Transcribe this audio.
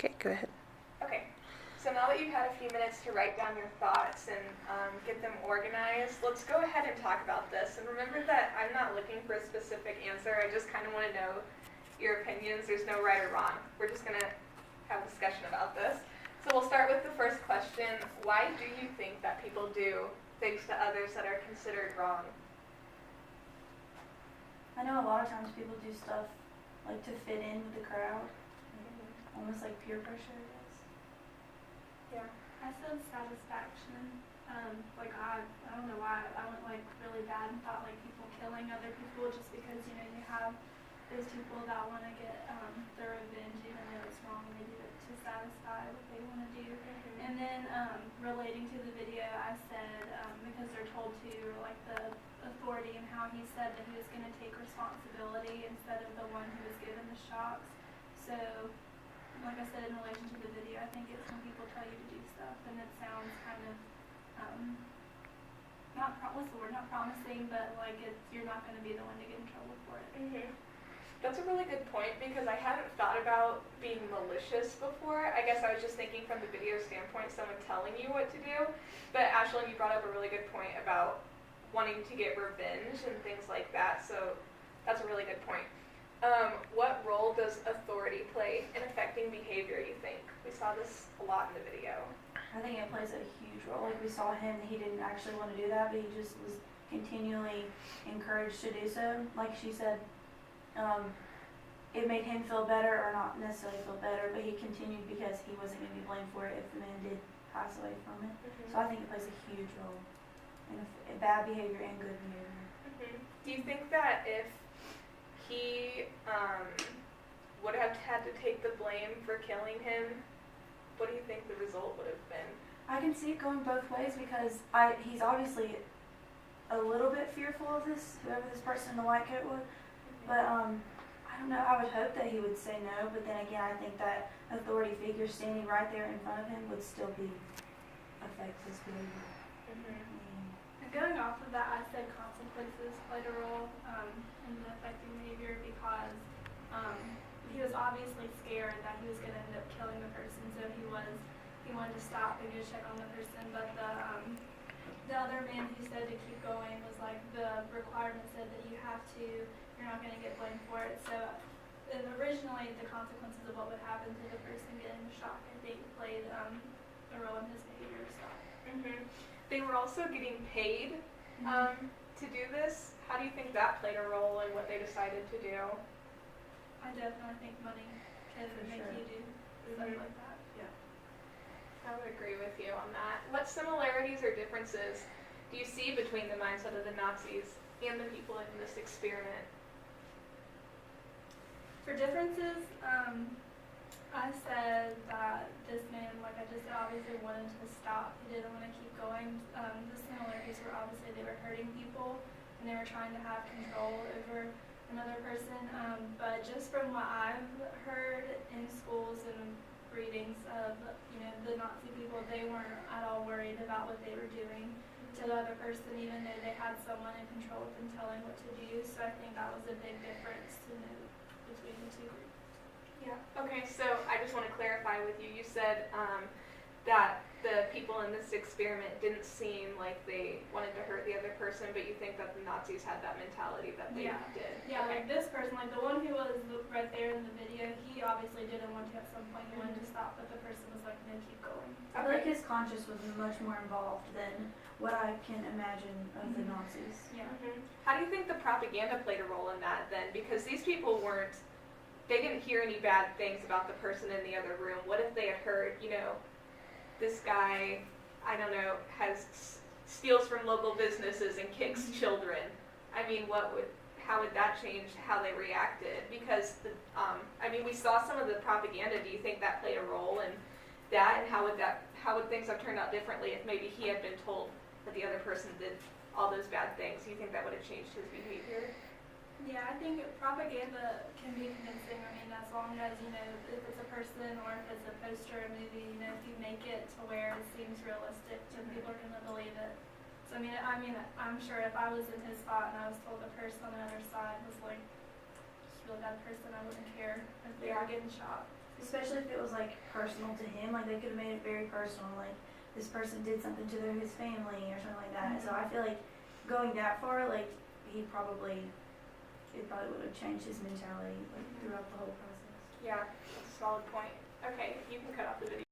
Okay, go ahead. Okay, so now that you've had a few minutes to write down your thoughts and get them organized, let's go ahead and talk about this. And remember that I'm not looking for a specific answer. I just kind of want to know your opinions. There's no right or wrong. We're just going to have a discussion about this. So we'll start with the first question. Why do you think that people do things to others that are considered wrong? I know a lot of times people do stuff like to fit in with the crowd, almost like peer pressure, I guess. Yeah. I said satisfaction. I don't know why I went like really bad and thought like people killing other people just because you have those people that want to get their revenge even though it's wrong. They do it to satisfy what they want to do. And then relating to the video, I said because they're told to, like the authority and how he said that he was going to take responsibility instead of the one who was given the shocks. So, like I said in relation to the video, I think it's when people tell you to do stuff and it sounds kind of not promising, but like you're not going to be the one to get in trouble for it. That's a really good point because I hadn't thought about being malicious before. I guess I was just thinking from the video standpoint, someone telling you what to do. But Ashlyn, you brought up a really good point about wanting to get revenge and things like that. So that's a really good point. What role does authority play in affecting behavior, you think? We saw this a lot in the video. I think it plays a huge role. Like we saw him, he didn't actually want to do that, but he just was continually encouraged to do so. Like she said, it made him feel better, or not necessarily feel better, but he continued because he wasn't going to be blamed for it if the man did pass away from it. So I think it plays a huge role in bad behavior and good behavior. Do you think that if he would have had to take the blame for killing him, what do you think the result would have been? I can see it going both ways because he's obviously a little bit fearful of this, whoever this person in the white coat was. But I don't know, I would hope that he would say no, but then again, I think that authority figure standing right there in front of him would still affect his behavior. And going off of that, I said consequences played a role in the affecting behavior because he was obviously scared that he was going to end up killing the person, so he wanted to stop and go check on the person, but the other man who said to keep going was like the requirement said that you're not going to get blamed for it. So originally the consequences of what would happen to the person getting shot, I think, played a role in his behavior to stop. They were also getting paid to do this. How do you think that played a role in what they decided to do? I definitely think money can make you do stuff like that. I would agree with you on that. What similarities or differences do you see between the mindset of the Nazis and the people in this experiment? For differences, I said that this man, like I just said, obviously wanted to stop. He didn't want to keep going. The similarities were obviously they were hurting people and they were trying to have control over another person. But just from what I've heard in schools and readings of the Nazi people, they weren't at all worried about what they were doing to the other person, even though they had someone in control of them telling what to do. So I think that was a big difference to note between the two groups. Yeah. Okay, so I just want to clarify with you. You said that the people in this experiment didn't seem like they wanted to hurt the other person, but you think that the Nazis had that mentality that they did. Yeah, okay. Like this person, like the one who was right there in the video, he obviously didn't want to at some point. He wanted to stop, but the person was like, no, keep going. I feel like his conscience was much more involved than what I can imagine of the Nazis. Yeah. How do you think the propaganda played a role in that then? Because these people they didn't hear any bad things about the person in the other room. What if they had heard, this guy, I don't know, steals from local businesses and kicks children? I mean, how would that change how they reacted? Because we saw some of the propaganda. Do you think that played a role in that, and how would things have turned out differently if maybe he had been told that the other person did all those bad things? Do you think that would have changed his behavior? Yeah, I think propaganda can be convincing. I mean, as long as, if it's a person or if it's a poster, a movie, if you make it to where it seems realistic, then people are going to believe it. So, I'm sure if I was in his spot and I was told the person on the other side was like just a really bad person, I wouldn't care if they were getting shot. especially if it was like personal to him, like they could have made it very personal, like this person did something to his family or something like that. So I feel like going that far, like it probably would have changed his mentality like throughout the whole process. Yeah, that's a solid point. Okay, you can cut off the video.